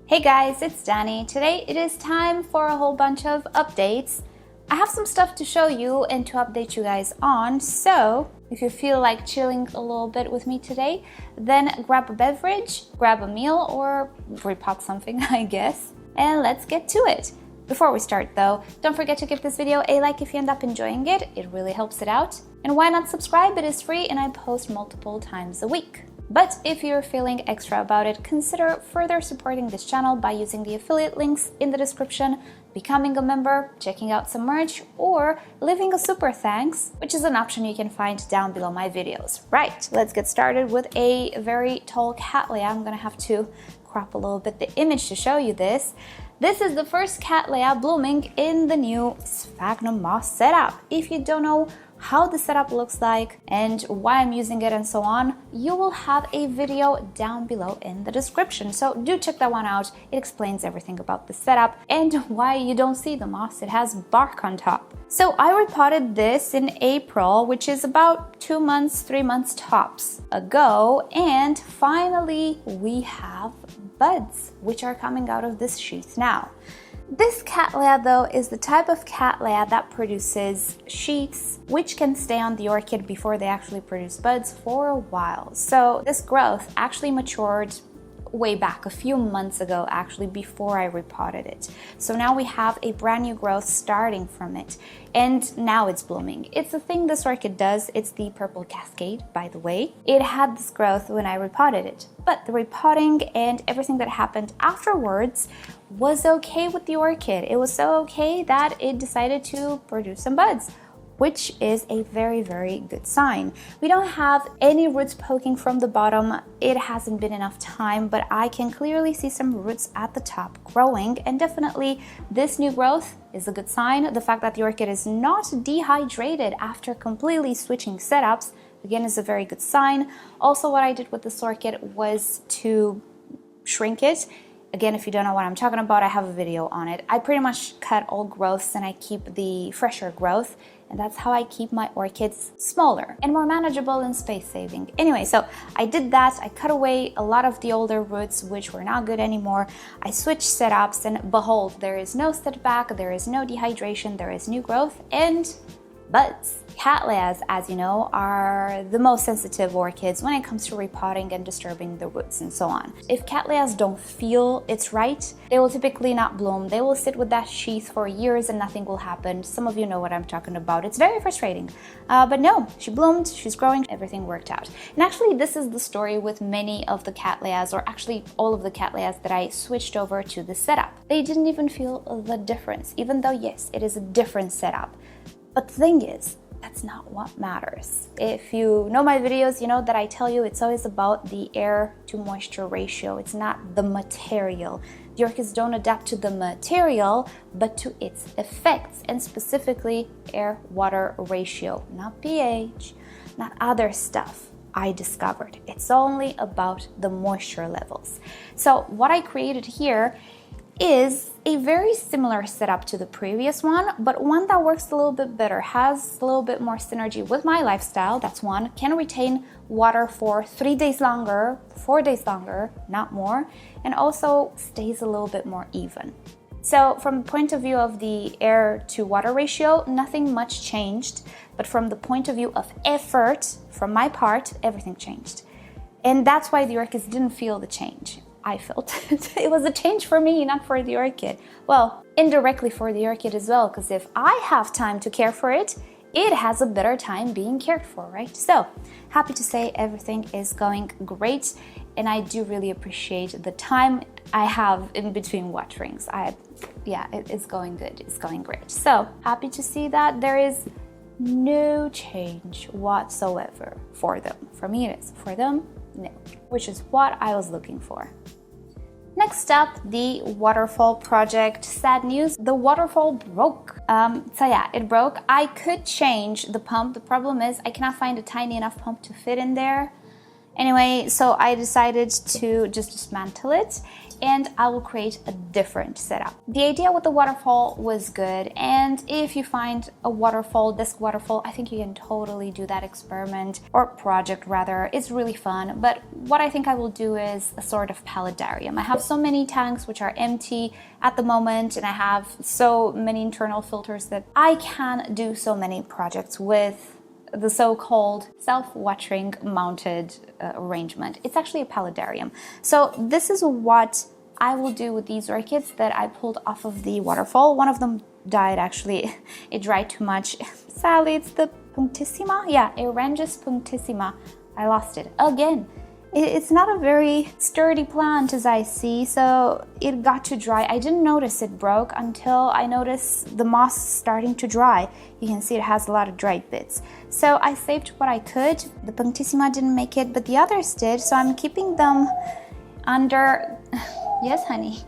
Hey guys, it's Danny. Today it is time for a whole bunch of updates. I have some stuff to show you and to update you guys on, so if you feel like chilling a little bit with me today, then grab a beverage, grab a meal, or repot something, I guess, and let's get to it. Before we start though, don't forget to give this video a like if you end up enjoying it. It really helps it out. And why not subscribe? It is free and I post multiple times a week. But if you're feeling extra about it, consider further supporting this channel by using the affiliate links in the description, becoming a member, checking out some merch, or leaving a super thanks, which is an option you can find down below my videos. Right, let's get started with a very tall Cattleya. I'm gonna have to crop a little bit the image to show you this. This is the first Cattleya blooming in the new sphagnum moss setup. If you don't know how the setup looks like and why I'm using it and so on, you will have a video down below in the description. So do check that one out. It explains everything about the setup and why you don't see the moss. It has bark on top. So I repotted this in April, which is about 2 months, 3 months tops ago. And finally we have buds, which are coming out of this sheath now. This Cattleya though is the type of Cattleya that produces sheaths which can stay on the orchid before they actually produce buds for a while. So this growth actually matured way back a few months ago, actually before I repotted it. So now we have a brand new growth starting from it, and now it's blooming. It's a thing this orchid does. It's the purple cascade, by the way. It had this growth when I repotted it, but the repotting and everything that happened afterwards was okay with the orchid. It was so okay that it decided to produce some buds, which is a very, very good sign. We don't have any roots poking from the bottom. It hasn't been enough time, but I can clearly see some roots at the top growing, and definitely this new growth is a good sign. The fact that the orchid is not dehydrated after completely switching setups, again, is a very good sign. Also, what I did with this orchid was to shrink it. Again, if you don't know what I'm talking about, I have a video on it. I pretty much cut all growths and I keep the fresher growth, and that's how I keep my orchids smaller and more manageable and space saving. Anyway, so I did that. I cut away a lot of the older roots which were not good anymore. I switched setups, and behold, there is no setback, there is no dehydration, there is new growth and buds. Cattleyas, as you know, are the most sensitive orchids when it comes to repotting and disturbing the roots and so on. If Cattleyas don't feel it's right, they will typically not bloom. They will sit with that sheath for years and nothing will happen. Some of you know what I'm talking about. It's very frustrating. But no, she bloomed, she's growing, everything worked out. And actually, this is the story with many of the Cattleyas, or actually all of the Cattleyas that I switched over to the setup. They didn't even feel the difference, even though yes, it is a different setup. But the thing is, that's not what matters. If you know my videos, you know that I tell you it's always about the air to moisture ratio. It's not the material. The orchids don't adapt to the material, but to its effects, and specifically air-water ratio, not pH, not other stuff I discovered. It's only about the moisture levels. So what I created here is a very similar setup to the previous one, but one that works a little bit better, has a little bit more synergy with my lifestyle. That's one. Can retain water for 3 days longer, 4 days longer, not more, and also stays a little bit more even. So from the point of view of the air to water ratio, nothing much changed, but from the point of view of effort, from my part, everything changed. And that's why the orchids didn't feel the change. I felt it. It was a change for me, not for the orchid. Well, indirectly for the orchid as well, because if I have time to care for it, it has a better time being cared for, right? So happy to say everything is going great, and I do really appreciate the time I have in between waterings. Yeah, it's going good. It's going great. So happy to see that there is no change whatsoever for them. For me, it is. For them, no, which is what I was looking for. Next up, the Waterfall project. Sad news, the Waterfall broke. So yeah, it broke. I could change the pump. The problem is I cannot find a tiny enough pump to fit in there. Anyway, so I decided to just dismantle it and I will create a different setup. The idea with the waterfall was good, and if you find a waterfall, disc waterfall, I think you can totally do that experiment or project rather. It's really fun, but what I think I will do is a sort of paludarium. I have so many tanks which are empty at the moment, and I have so many internal filters that I can do so many projects with the so-called self-watering mounted arrangement. It's actually a paludarium. So this is what I will do with these orchids that I pulled off of the waterfall. One of them died actually. It dried too much. Sadly, it's the punctissima. Yeah, Erangus punctissima. I lost it again. It's not a very sturdy plant as I see, so it got to dry. I didn't notice it broke until I noticed the moss starting to dry. You can see it has a lot of dried bits. So I saved what I could. The punctissima didn't make it, but the others did, so I'm keeping them under... Yes, honey.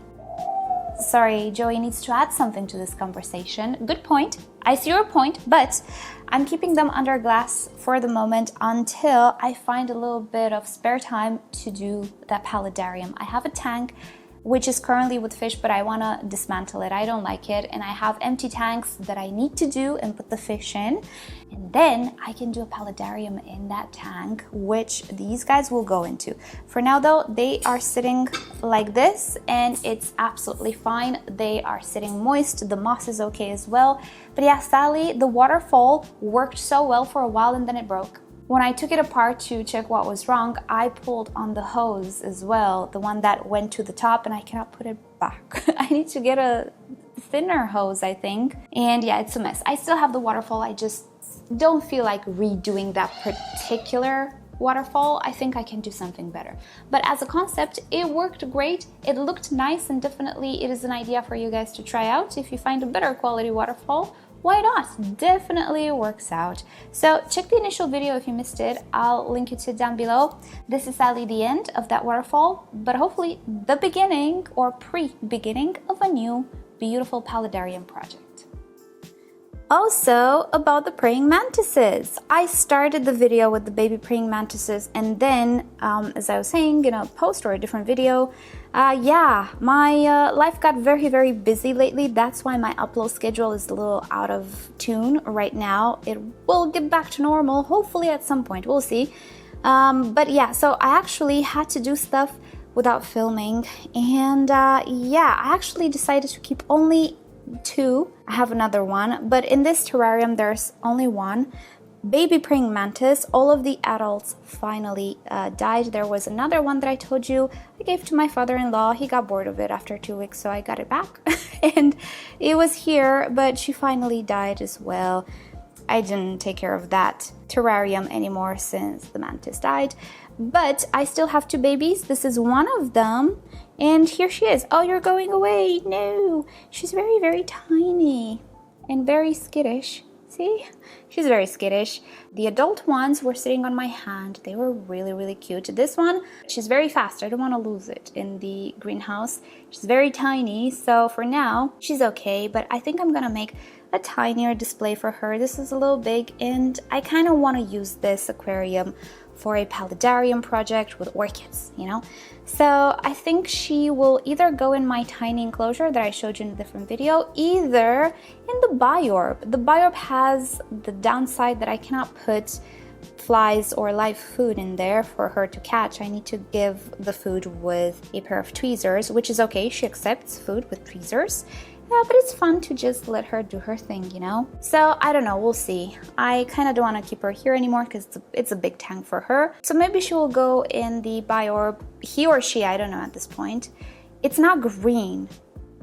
Sorry, Joey needs to add something to this conversation. Good point. I see your point, but I'm keeping them under glass for the moment until I find a little bit of spare time to do that paludarium. I have a tank which is currently with fish, but I want to dismantle it. I don't like it, and I have empty tanks that I need to do and put the fish in, and then I can do a paludarium in that tank, which these guys will go into. For now though, they are sitting like this and it's absolutely fine. They are sitting moist, the moss is okay as well, but yeah, sadly the waterfall worked so well for a while and then it broke. When I took it apart to check what was wrong, I pulled on the hose as well, the one that went to the top, and I cannot put it back. I need to get a thinner hose, I think. And yeah, it's a mess. I still have the waterfall. I just don't feel like redoing that particular waterfall. I think I can do something better. But as a concept, it worked great. It looked nice, and definitely it is an idea for you guys to try out. If you find a better quality waterfall, why not? Definitely works out. So check the initial video if you missed it. I'll link it to it down below. This is sadly the end of that waterfall, but hopefully the beginning or pre-beginning of a new beautiful paludarium project. Also, about the praying mantises. I started the video with the baby praying mantises, and then, as I was saying in a post or a different video, yeah, my life got very busy lately. That's why my upload schedule is a little out of tune right now. It will get back to normal, hopefully at some point, we'll see. But yeah, so I actually had to do stuff without filming, and yeah, I actually decided to keep only 2. I have another one, but in this terrarium there's only 1 baby praying mantis. All of the adults finally died. There was another one that I told you I gave to my father-in-law. He got bored of it after 2 weeks, so I got it back. And it was here, but she finally died as well. I didn't take care of that terrarium anymore since the mantis died, but I still have 2 babies. This is one of them, and here she is. Oh, you're going away. No, she's very tiny and very skittish. See, she's very skittish. The adult ones were sitting on my hand. They were really cute. This one, she's very fast. I don't want to lose it in the greenhouse. She's very tiny, so for now she's okay, but I think I'm gonna make a tinier display for her. This is a little big, and I kind of want to use this aquarium for a paludarium project with orchids, you know? So I think she will either go in my tiny enclosure that I showed you in a different video, either in the biorb. The biorb has the downside that I cannot put flies or live food in there for her to catch. I need to give the food with a pair of tweezers, which is okay. She accepts food with tweezers. But it's fun to just let her do her thing, you know? So I don't know, we'll see. I kind of don't want to keep her here anymore because it's a big tank for her. So maybe she will go in the biorb. He or she, I don't know at this point. It's not green.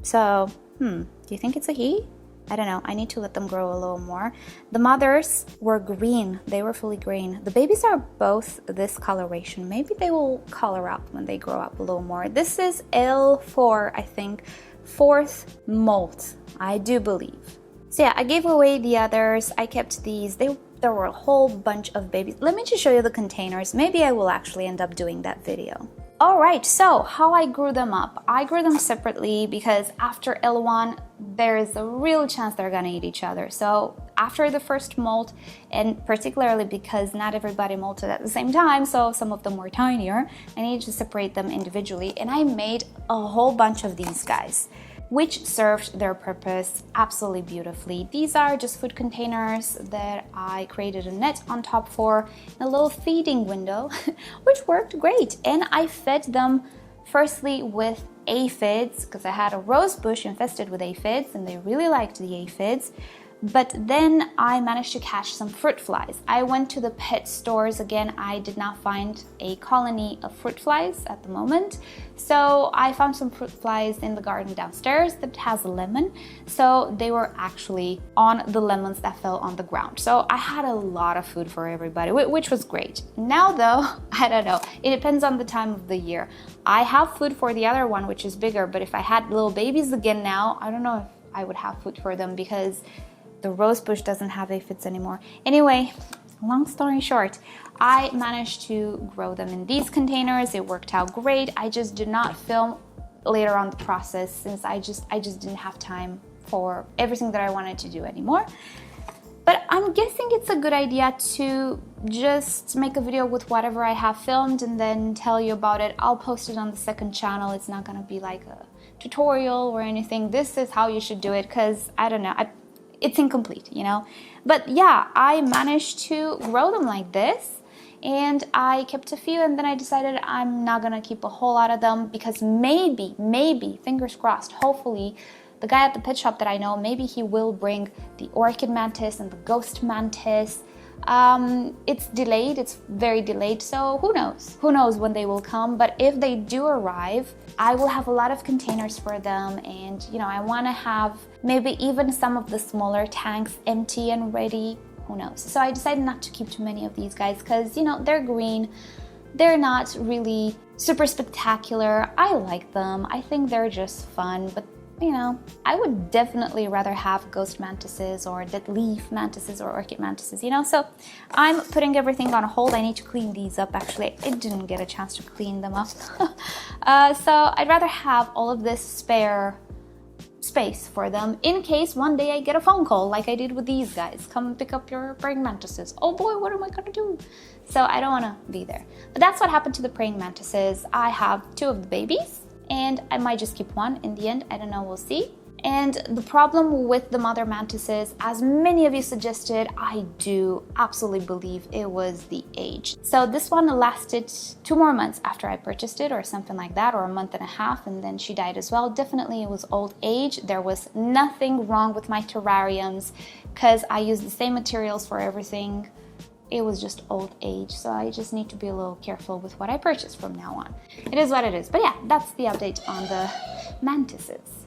So, do you think it's a he? I don't know. I need to let them grow a little more. The mothers were green. They were fully green. The babies are both this coloration. Maybe they will color up when they grow up a little more. This is L4, I think. 4th molt, I do believe. So yeah, I gave away the others. I kept these. There were a whole bunch of babies. Let me just show you the containers. Maybe I will actually end up doing that video. Alright, so how I grew them up. I grew them separately because after L1, there is a real chance they're gonna eat each other. So after the first molt, and particularly because not everybody molted at the same time, so some of them were tinier, I needed to separate them individually, and I made a whole bunch of these guys, which served their purpose absolutely beautifully. These are just food containers that I created a net on top for, and a little feeding window, which worked great. And I fed them firstly with aphids, because I had a rose bush infested with aphids, and they really liked the aphids. But then I managed to catch some fruit flies. I went to the pet stores again. I did not find a colony of fruit flies at the moment. So I found some fruit flies in the garden downstairs that has a lemon. So they were actually on the lemons that fell on the ground. So I had a lot of food for everybody, which was great. Now though, I don't know. It depends on the time of the year. I have food for the other one, which is bigger. But if I had little babies again now, I don't know if I would have food for them because the rose bush doesn't have aphids anymore. Anyway, long story short, I managed to grow them in these containers. It worked out great. I just did not film later on the process since I just didn't have time for everything that I wanted to do anymore. But I'm guessing it's a good idea to just make a video with whatever I have filmed and then tell you about it. I'll post it on the second channel. It's not gonna be like a tutorial or anything. This is how you should do it because I don't know. It's incomplete, you know? But yeah, I managed to grow them like this, and I kept a few, and then I decided I'm not gonna keep a whole lot of them because maybe, fingers crossed, hopefully, the guy at the pet shop that I know, maybe he will bring the orchid mantis and the ghost mantis. It's delayed, it's very delayed, so who knows when they will come. But if they do arrive, I will have a lot of containers for them, and you know, I want to have maybe even some of the smaller tanks empty and ready, who knows. So I decided not to keep too many of these guys because, you know, they're green, they're not really super spectacular. I like them, I think they're just fun, but you know, I would definitely rather have ghost mantises or dead leaf mantises or orchid mantises, you know? So I'm putting everything on hold. I need to clean these up. Actually, I didn't get a chance to clean them up. So I'd rather have all of this spare space for them in case one day I get a phone call like I did with these guys. Come pick up your praying mantises. Oh boy, what am I gonna do? So I don't wanna be there. But that's what happened to the praying mantises. I have 2 of the babies, and I might just keep one in the end. I don't know, we'll see. And the problem with the mother mantises, as many of you suggested, I do absolutely believe it was the age. So this one lasted 2 more months after I purchased it or something like that, or a month and a half, and then she died as well. Definitely it was old age. There was nothing wrong with my terrariums because I used the same materials for everything. It was just old age, so I just need to be a little careful with what I purchase from now on. It is what it is. But yeah, that's the update on the mantises.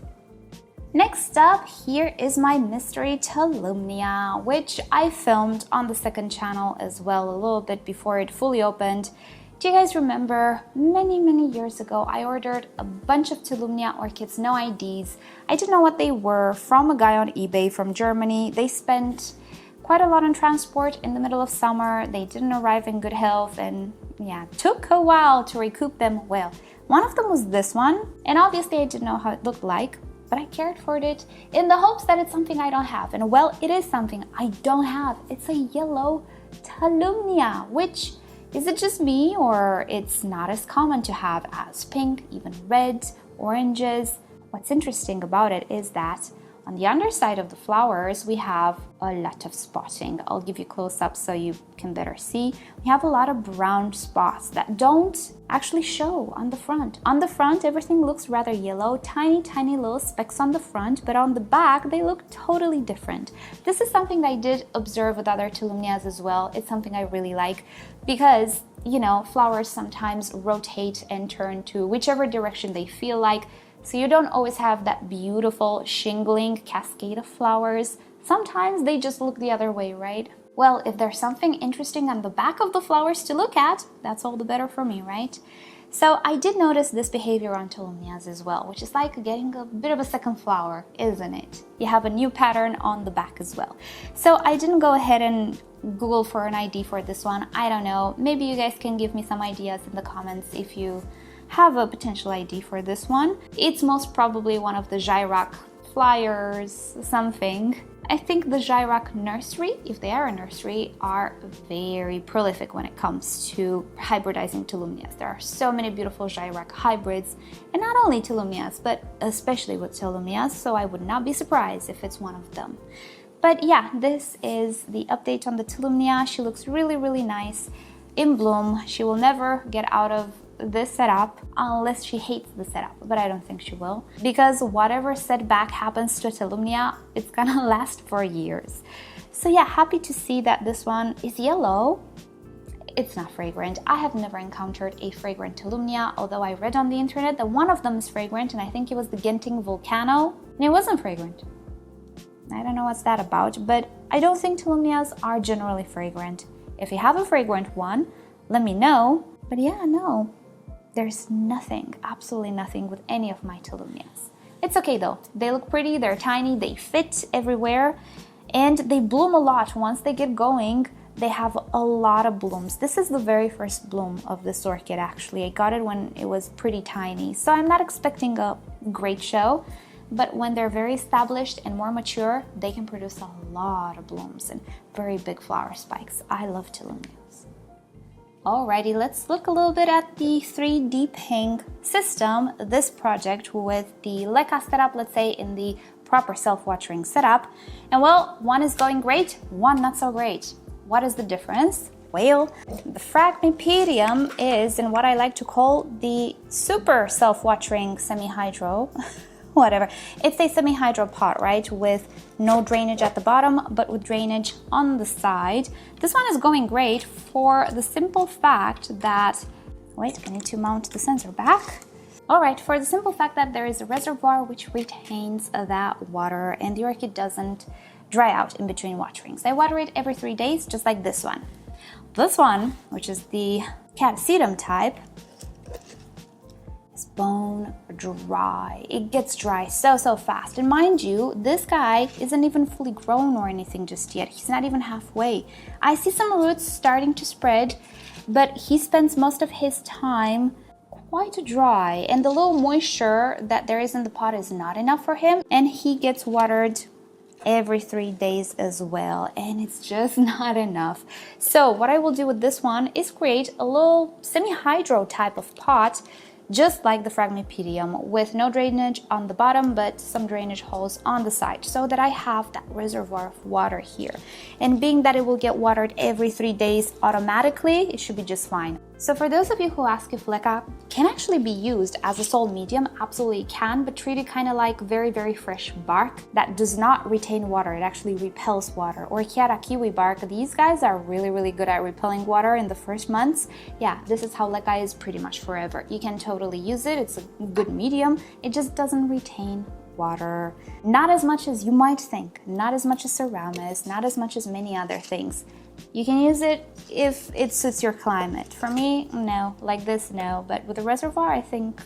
Next up, here is my mystery Tolumnia, which I filmed on the second channel as well a little bit before it fully opened. Do you guys remember many years ago, I ordered a bunch of Tolumnia orchids, no IDs. I didn't know what they were, from a guy on eBay from Germany. They spent quite a lot on transport in the middle of summer. They didn't arrive in good health, and yeah, took a while to recoup them. Well, one of them was this one, and obviously I didn't know how it looked like, but I cared for it in the hopes that it's something I don't have. And well, it is something I don't have. It's a yellow Tolumnia, which, is it just me, or it's not as common to have as pink, even reds, oranges? What's interesting about it is that on the underside of the flowers, we have a lot of spotting. I'll give you close up so you can better see. We have a lot of brown spots that don't actually show on the front. On the front, everything looks rather yellow, tiny little specks on the front, but on the back, they look totally different. This is something I did observe with other Tolumnias as well. It's something I really like because, you know, flowers sometimes rotate and turn to whichever direction they feel like. So you don't always have that beautiful shingling cascade of flowers. Sometimes they just look the other way, right? Well, if there's something interesting on the back of the flowers to look at, that's all the better for me, right? So I did notice this behavior on Tolumnias as well, which is like getting a bit of a second flower, isn't it? You have a new pattern on the back as well. So I didn't go ahead and Google for an ID for this one. I don't know. Maybe you guys can give me some ideas in the comments if you have a potential ID for this one. It's most probably one of the Gyrock flyers, something. I think the Gyrock nursery, if they are a nursery, are very prolific when it comes to hybridizing Tolumnias. There are so many beautiful Gyrock hybrids, and not only Tolumnias, but especially with Tolumnias, so I would not be surprised if it's one of them. But yeah, this is the update on the Tolumnia. She looks really, really nice in bloom. She will never get out of this setup unless she hates the setup, but I don't think she will, because whatever setback happens to Tolumnia, it's gonna last for years. So yeah, happy to see that this one is yellow. It's not fragrant. I have never encountered a fragrant Tolumnia, although I read on the internet that one of them is fragrant, and I think it was the Genting Volcano, and it wasn't fragrant. I don't know what's that about, but I don't think Tolumnias are generally fragrant. If you have a fragrant one, let me know. But yeah, no, there's nothing, absolutely nothing with any of my Tolumnias. It's okay though. They look pretty, they're tiny, they fit everywhere, and they bloom a lot. Once they get going, they have a lot of blooms. This is the very first bloom of this orchid, actually. I got it when it was pretty tiny, so I'm not expecting a great show, but when they're very established and more mature, they can produce a lot of blooms and very big flower spikes. I love Tolumnias. Alrighty, let's look a little bit at the 3D ping system, this project with the LECA setup, let's say in the proper self-watering setup. And well, one is going great, one not so great. What is the difference? Well, the Phragmipedium is in what I like to call the super self-watering semi-hydro, whatever. It's a semi-hydro pot, right? With no drainage at the bottom, but with drainage on the side. This one is going great for the simple fact that, wait, I need to mount the sensor back. All right, for the simple fact that there is a reservoir which retains that water and the orchid doesn't dry out in between waterings. I water it every 3 days, just like this one. This one, which is the Cattleya type, is bone dry. It gets dry so fast. And mind you, this guy isn't even fully grown or anything just yet. He's not even halfway. I see some roots starting to spread, but he spends most of his time quite dry, and the little moisture that there is in the pot is not enough for him, and he gets watered every 3 days as well, and it's just not enough. So what I will do with this one is create a little semi-hydro type of pot, just like the Phragmipedium, with no drainage on the bottom but some drainage holes on the side, so that I have that reservoir of water here. And being that it will get watered every 3 days automatically, it should be just fine. So for those of you who ask if LECA can actually be used as a soil medium, absolutely can, but treat it kind of like very fresh bark that does not retain water. It actually repels water. Or Chiara kiwi bark, these guys are really good at repelling water in the first months. Yeah, this is how LECA is pretty much forever. You can totally use it, it's a good medium, it just doesn't retain water. Not as much as you might think, not as much as Ceramis, not as much as many other things. You can use it if it suits your climate. For me, no. Like this, no. But with a reservoir, I think,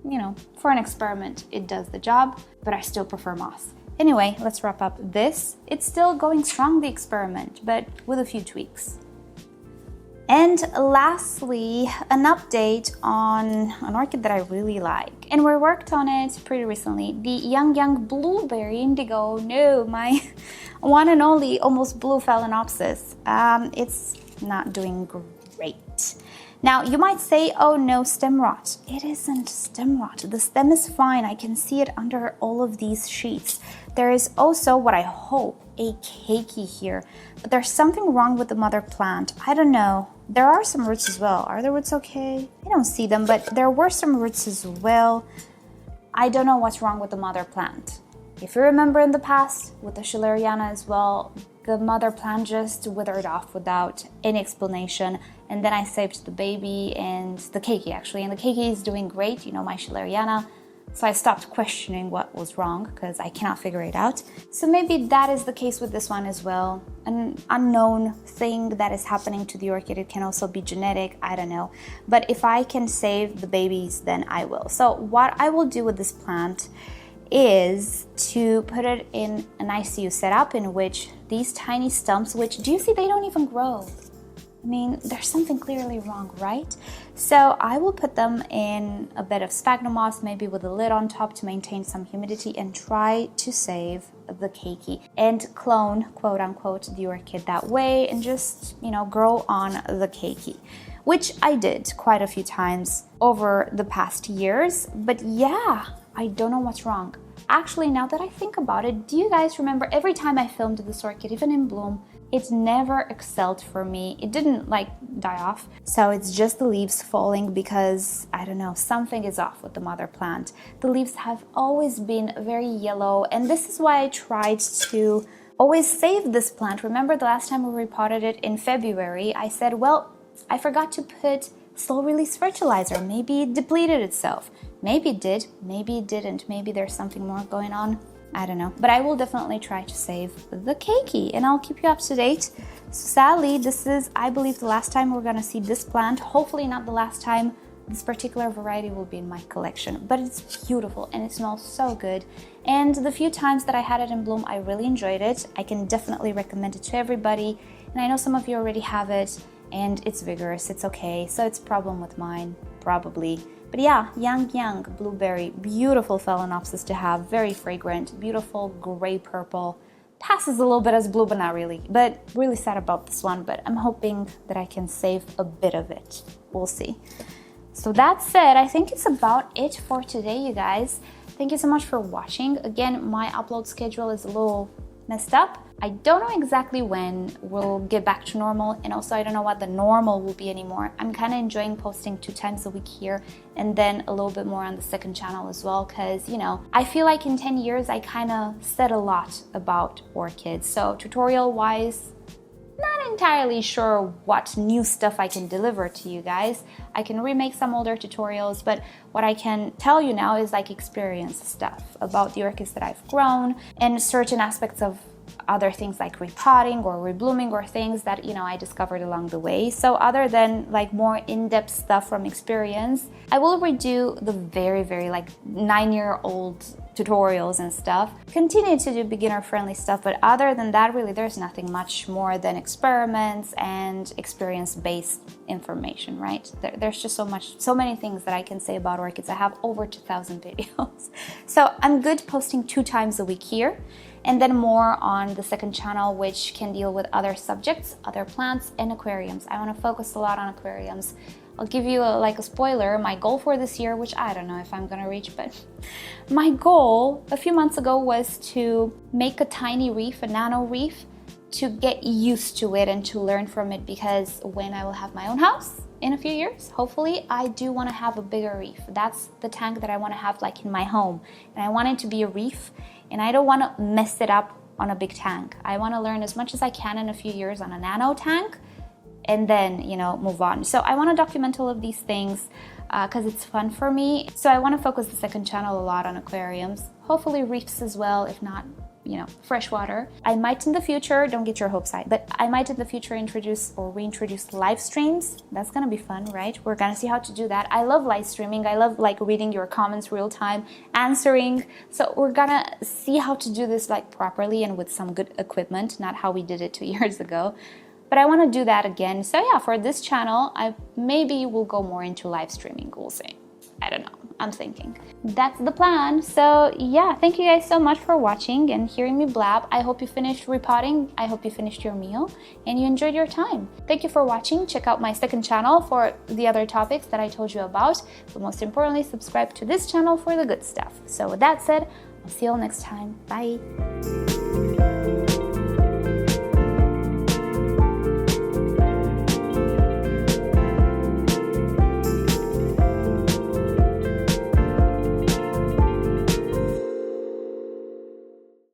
you know, for an experiment, it does the job, but I still prefer moss. Anyway, let's wrap up this. It's still going strong, the experiment, but with a few tweaks. And lastly, an update on an orchid that I really like. And we worked on it pretty recently. The YangYang Blueberry Indigo. No, my one and only almost blue Phalaenopsis. It's not doing great. Now, you might say, oh no, stem rot. It isn't stem rot. The stem is fine. I can see it under all of these sheets. There is also, what I hope, a cakey here. But there's something wrong with the mother plant. I don't know. There are some roots as well. Are the roots okay? I don't see them, but there were some roots as well. I don't know what's wrong with the mother plant. If you remember in the past, with the Schilleriana as well, the mother plant just withered off without any explanation. And then I saved the baby and the keiki actually. And the keiki is doing great, you know, my Schilleriana. So I stopped questioning what was wrong because I cannot figure it out. So maybe that is the case with this one as well. An unknown thing that is happening to the orchid. It can also be genetic, I don't know. But if I can save the babies, then I will. So what I will do with this plant is to put it in an ICU setup in which these tiny stumps, which, do you see, they don't even grow. I mean, there's something clearly wrong, right? So I will put them in a bed of sphagnum moss, maybe with a lid on top to maintain some humidity, and try to save the keiki and clone, quote unquote, the orchid that way, and just, you know, grow on the keiki, which I did quite a few times over the past years. But yeah, I don't know what's wrong. Actually, now that I think about it, do you guys remember every time I filmed this orchid, even in bloom, it never excelled for me. It didn't like die off. So it's just the leaves falling because, I don't know, something is off with the mother plant. The leaves have always been very yellow, and this is why I tried to always save this plant. Remember the last time we repotted it in February, I said, well, I forgot to put slow release fertilizer. Maybe it depleted itself. Maybe it did, maybe it didn't. Maybe there's something more going on. I don't know, but I will definitely try to save the keiki and I'll keep you up to date. So sadly, this is, I believe, the last time we're gonna see this plant. Hopefully not the last time this particular variety will be in my collection, but it's beautiful and it smells so good. And the few times that I had it in bloom, I really enjoyed it. I can definitely recommend it to everybody. And I know some of you already have it and it's vigorous, it's okay. So it's a problem with mine, probably. But yeah, YangYang blueberry, beautiful Phalaenopsis to have, very fragrant, beautiful gray purple. Passes a little bit as blue, but not really. But really sad about this one, but I'm hoping that I can save a bit of it. We'll see. So that said, I think it's about it for today, you guys. Thank you so much for watching. Again, my upload schedule is a little messed up. I don't know exactly when we'll get back to normal, and also I don't know what the normal will be anymore. I'm kind of enjoying posting 2 times a week here and then a little bit more on the second channel as well, because, you know, I feel like in 10 years I kind of said a lot about orchids. So tutorial wise, not entirely sure what new stuff I can deliver to you guys. I can remake some older tutorials, but what I can tell you now is like experience stuff about the orchids that I've grown and certain aspects of other things like repotting or reblooming or things that, you know, I discovered along the way. So other than like more in-depth stuff from experience, I will redo the very like 9-year-old tutorials and stuff. Continue to do beginner-friendly stuff, but other than that, really, there's nothing much more than experiments and experience-based information, right? There's just so many things that I can say about orchids. I have over 2,000 videos. So I'm good posting 2 times a week here, and then more on the second channel, which can deal with other subjects, other plants, and aquariums. I want to focus a lot on aquariums. I'll give you a spoiler. My goal for this year, which I don't know if I'm gonna reach, but my goal a few months ago was to make a tiny reef, a nano reef, to get used to it and to learn from it, because when I will have my own house in a few years, hopefully, I do want to have a bigger reef. That's the tank that I want to have like in my home, and I want it to be a reef, and I don't want to mess it up on a big tank. I want to learn as much as I can in a few years on a nano tank, and then, you know, move on. So I want to document all of these things because it's fun for me. So I want to focus the second channel a lot on aquariums, hopefully reefs as well, if not, you know, freshwater. I might in the future, don't get your hopes high, but I might in the future introduce or reintroduce live streams. That's gonna be fun, right? We're gonna see how to do that. I love live streaming. I love like reading your comments real time, answering. So we're gonna see how to do this like properly and with some good equipment, not how we did it 2 years ago. But I want to do that again. So yeah, for this channel, I maybe will go more into live streaming, we'll see. I don't know, I'm thinking. That's the plan. So yeah, thank you guys so much for watching and hearing me blab. I hope you finished repotting. I hope you finished your meal and you enjoyed your time. Thank you for watching. Check out my second channel for the other topics that I told you about. But most importantly, subscribe to this channel for the good stuff. So with that said, I'll see you all next time. Bye.